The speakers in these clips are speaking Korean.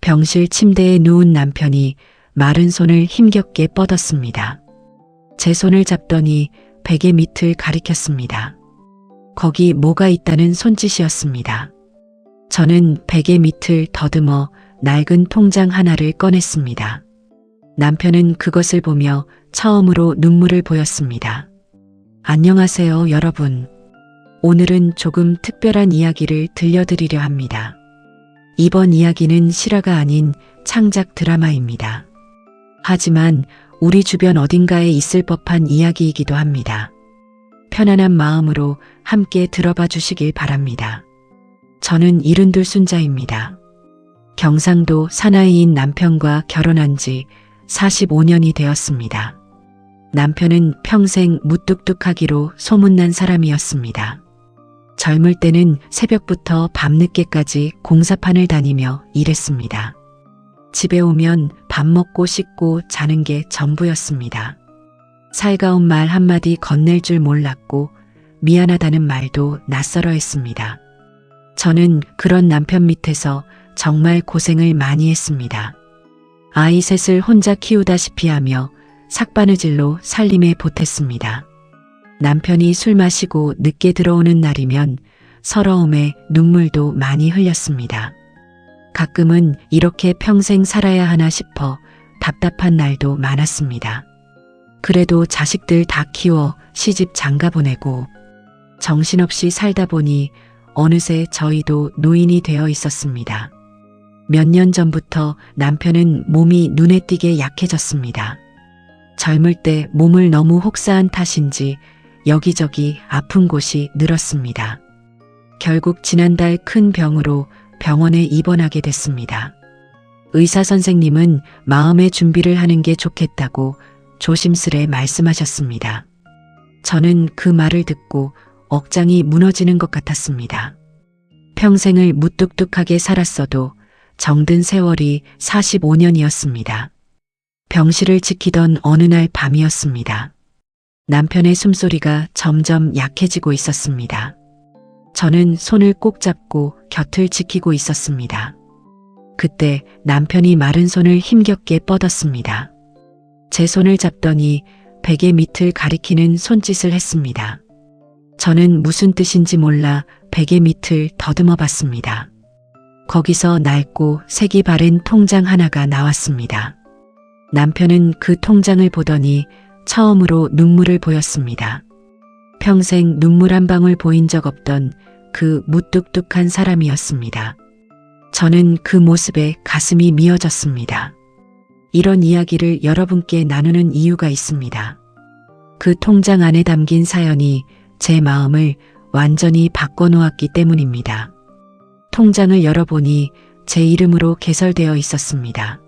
병실 침대에 누운 남편이 마른 손을 힘겹게 뻗었습니다. 제 손을 잡더니 베개 밑을 가리켰습니다. 거기 뭐가 있다는 손짓이었습니다. 저는 베개 밑을 더듬어 낡은 통장 하나를 꺼냈습니다. 남편은 그것을 보며 처음으로 눈물을 보였습니다. 안녕하세요, 여러분. 오늘은 조금 특별한 이야기를 들려드리려 합니다. 이번 이야기는 실화가 아닌 창작 드라마입니다. 하지만 우리 주변 어딘가에 있을 법한 이야기이기도 합니다. 편안한 마음으로 함께 들어봐 주시길 바랍니다. 저는 72 순자입니다. 경상도 사나이인 남편과 결혼한 지 45년이 되었습니다. 남편은 평생 무뚝뚝하기로 소문난 사람이었습니다. 젊을 때는 새벽부터 밤늦게까지 공사판을 다니며 일했습니다. 집에 오면 밥 먹고 씻고 자는 게 전부였습니다. 살가운 말 한마디 건넬 줄 몰랐고 미안하다는 말도 낯설어 했습니다. 저는 그런 남편 밑에서 정말 고생을 많이 했습니다. 아이 셋을 혼자 키우다시피 하며 삭바느질로 살림에 보탰습니다. 남편이 술 마시고 늦게 들어오는 날이면 서러움에 눈물도 많이 흘렸습니다. 가끔은 이렇게 평생 살아야 하나 싶어 답답한 날도 많았습니다. 그래도 자식들 다 키워 시집 장가 보내고 정신없이 살다 보니 어느새 저희도 노인이 되어 있었습니다. 몇 년 전부터 남편은 몸이 눈에 띄게 약해졌습니다. 젊을 때 몸을 너무 혹사한 탓인지 여기저기 아픈 곳이 늘었습니다. 결국 지난달 큰 병으로 병원에 입원하게 됐습니다. 의사 선생님은 마음의 준비를 하는 게 좋겠다고 조심스레 말씀하셨습니다. 저는 그 말을 듣고 억장이 무너지는 것 같았습니다. 평생을 무뚝뚝하게 살았어도 정든 세월이 45년이었습니다. 병실을 지키던 어느 날 밤이었습니다. 남편의 숨소리가 점점 약해지고 있었습니다. 저는 손을 꼭 잡고 곁을 지키고 있었습니다. 그때 남편이 마른 손을 힘겹게 뻗었습니다. 제 손을 잡더니 베개 밑을 가리키는 손짓을 했습니다. 저는 무슨 뜻인지 몰라 베개 밑을 더듬어 봤습니다. 거기서 낡고 색이 바랜 통장 하나가 나왔습니다. 남편은 그 통장을 보더니 처음으로 눈물을 보였습니다. 평생 눈물 한 방울 보인 적 없던 그 무뚝뚝한 사람이었습니다. 저는 그 모습에 가슴이 미어졌습니다. 이런 이야기를 여러분께 나누는 이유가 있습니다. 그 통장 안에 담긴 사연이 제 마음을 완전히 바꿔놓았기 때문입니다. 통장을 열어보니 제 이름으로 개설되어 있었습니다.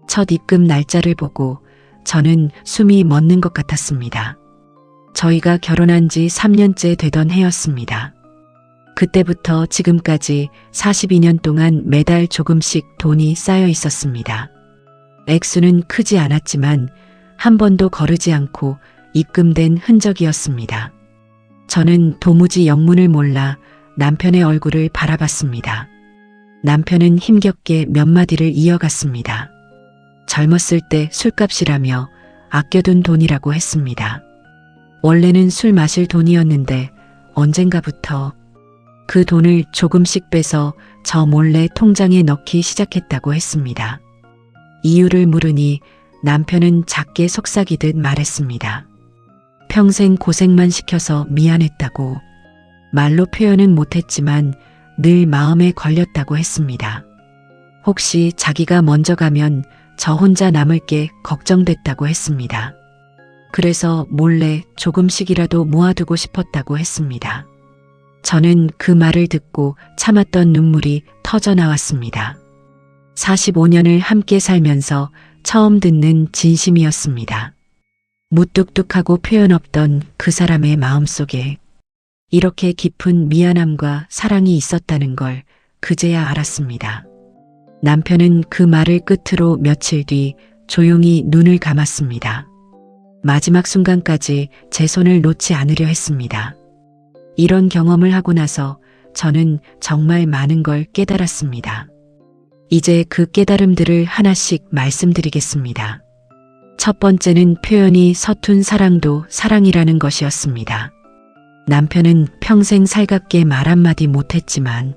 첫 입금 날짜를 보고 저는 숨이 멎는 것 같았습니다. 저희가 결혼한 지 3년째 되던 해였습니다. 그때부터 지금까지 42년 동안 매달 조금씩 돈이 쌓여 있었습니다. 액수는 크지 않았지만 한 번도 거르지 않고 입금된 흔적이었습니다. 저는 도무지 영문을 몰라 남편의 얼굴을 바라봤습니다. 남편은 힘겹게 몇 마디를 이어갔습니다. 젊었을 때 술값이라며 아껴둔 돈이라고 했습니다. 원래는 술 마실 돈이었는데 언젠가부터 그 돈을 조금씩 빼서 저 몰래 통장에 넣기 시작했다고 했습니다. 이유를 물으니 남편은 작게 속삭이듯 말했습니다. 평생 고생만 시켜서 미안했다고. 말로 표현은 못했지만 늘 마음에 걸렸다고 했습니다. 혹시 자기가 먼저 가면 저 혼자 남을 게 걱정됐다고 했습니다. 그래서 몰래 조금씩이라도 모아두고 싶었다고 했습니다. 저는 그 말을 듣고 참았던 눈물이 터져 나왔습니다. 45년을 함께 살면서 처음 듣는 진심이었습니다. 무뚝뚝하고 표현 없던 그 사람의 마음속에 이렇게 깊은 미안함과 사랑이 있었다는 걸 그제야 알았습니다. 남편은 그 말을 끝으로 며칠 뒤 조용히 눈을 감았습니다. 마지막 순간까지 제 손을 놓지 않으려 했습니다. 이런 경험을 하고 나서 저는 정말 많은 걸 깨달았습니다. 이제 그 깨달음들을 하나씩 말씀드리겠습니다. 첫 번째는 표현이 서툰 사랑도 사랑이라는 것이었습니다. 남편은 평생 살갑게 말 한마디 못했지만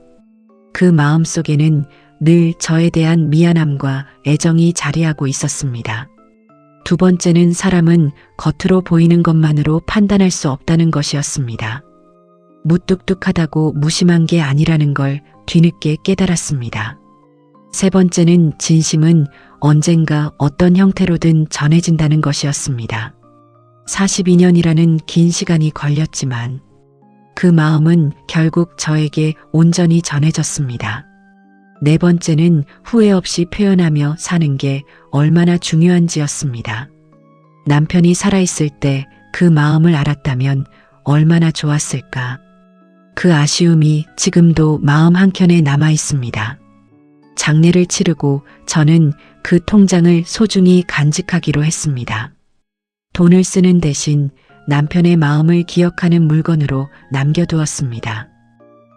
그 마음속에는 늘 저에 대한 미안함과 애정이 자리하고 있었습니다. 두 번째는 사람은 겉으로 보이는 것만으로 판단할 수 없다는 것이었습니다. 무뚝뚝하다고 무심한 게 아니라는 걸 뒤늦게 깨달았습니다. 세 번째는 진심은 언젠가 어떤 형태로든 전해진다는 것이었습니다. 42년이라는 긴 시간이 걸렸지만 그 마음은 결국 저에게 온전히 전해졌습니다. 네 번째는 후회 없이 표현하며 사는 게 얼마나 중요한지였습니다. 남편이 살아있을 때 그 마음을 알았다면 얼마나 좋았을까. 그 아쉬움이 지금도 마음 한켠에 남아 있습니다. 장례를 치르고 저는 그 통장을 소중히 간직하기로 했습니다. 돈을 쓰는 대신 남편의 마음을 기억하는 물건으로 남겨두었습니다.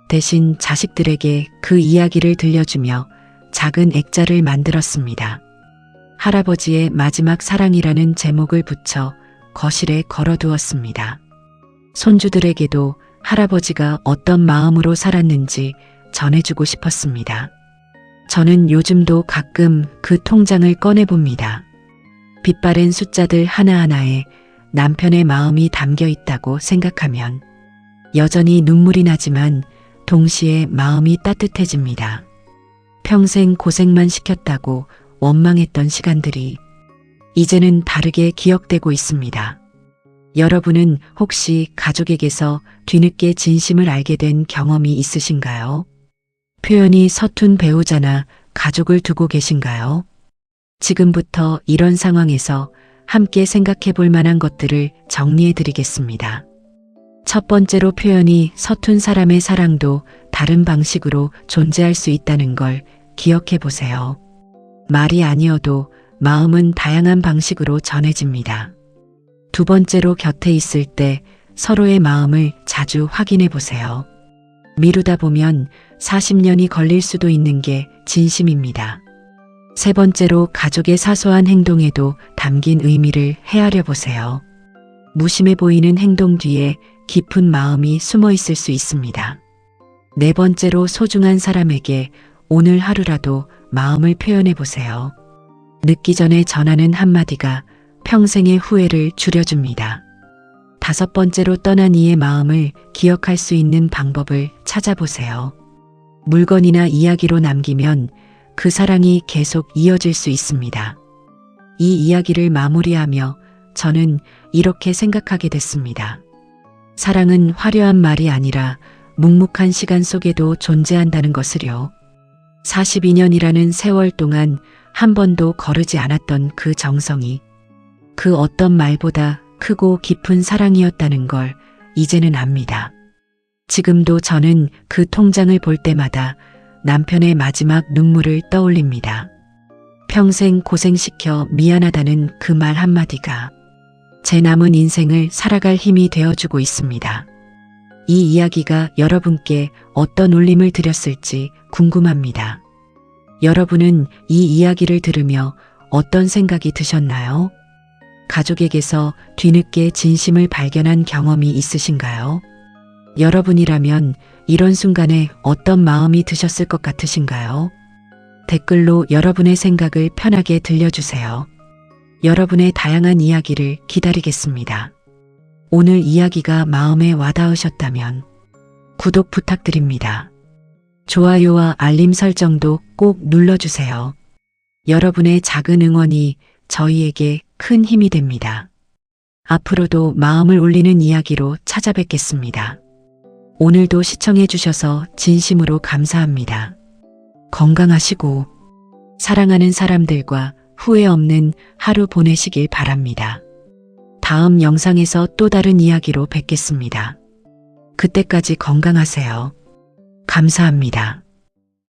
대신 자식들에게 그 이야기를 들려주며 작은 액자를 만들었습니다. 할아버지의 마지막 사랑이라는 제목을 붙여 거실에 걸어두었습니다. 손주들에게도 할아버지가 어떤 마음으로 살았는지 전해주고 싶었습니다. 저는 요즘도 가끔 그 통장을 꺼내봅니다. 빛바랜 숫자들 하나하나에 남편의 마음이 담겨 있다고 생각하면 여전히 눈물이 나지만 동시에 마음이 따뜻해집니다. 평생 고생만 시켰다고 원망했던 시간들이 이제는 다르게 기억되고 있습니다. 여러분은 혹시 가족에게서 뒤늦게 진심을 알게 된 경험이 있으신가요? 표현이 서툰 배우자나 가족을 두고 계신가요? 지금부터 이런 상황에서 함께 생각해 볼 만한 것들을 정리해 드리겠습니다. 첫 번째로 표현이 서툰 사람의 사랑도 다른 방식으로 존재할 수 있다는 걸 기억해 보세요. 말이 아니어도 마음은 다양한 방식으로 전해집니다. 두 번째로 곁에 있을 때 서로의 마음을 자주 확인해 보세요. 미루다 보면 40년이 걸릴 수도 있는 게 진심입니다. 세 번째로 가족의 사소한 행동에도 담긴 의미를 헤아려 보세요. 무심해 보이는 행동 뒤에 깊은 마음이 숨어 있을 수 있습니다. 네 번째로 소중한 사람에게 오늘 하루라도 마음을 표현해 보세요. 늦기 전에 전하는 한마디가 평생의 후회를 줄여줍니다. 다섯 번째로 떠난 이의 마음을 기억할 수 있는 방법을 찾아보세요. 물건이나 이야기로 남기면 그 사랑이 계속 이어질 수 있습니다. 이 이야기를 마무리하며 저는 이렇게 생각하게 됐습니다. 사랑은 화려한 말이 아니라 묵묵한 시간 속에도 존재한다는 것을요. 42년이라는 세월 동안 한 번도 거르지 않았던 그 정성이 그 어떤 말보다 크고 깊은 사랑이었다는 걸 이제는 압니다. 지금도 저는 그 통장을 볼 때마다 남편의 마지막 눈물을 떠올립니다. 평생 고생시켜 미안하다는 그 말 한마디가 제 남은 인생을 살아갈 힘이 되어주고 있습니다. 이 이야기가 여러분께 어떤 울림을 드렸을지 궁금합니다. 여러분은 이 이야기를 들으며 어떤 생각이 드셨나요? 가족에게서 뒤늦게 진심을 발견한 경험이 있으신가요? 여러분이라면 이런 순간에 어떤 마음이 드셨을 것 같으신가요? 댓글로 여러분의 생각을 편하게 들려주세요. 여러분의 다양한 이야기를 기다리겠습니다. 오늘 이야기가 마음에 와닿으셨다면 구독 부탁드립니다. 좋아요와 알림 설정도 꼭 눌러주세요. 여러분의 작은 응원이 저희에게 큰 힘이 됩니다. 앞으로도 마음을 울리는 이야기로 찾아뵙겠습니다. 오늘도 시청해 주셔서 진심으로 감사합니다. 건강하시고 사랑하는 사람들과 후회 없는 하루 보내시길 바랍니다. 다음 영상에서 또 다른 이야기로 뵙겠습니다. 그때까지 건강하세요. 감사합니다.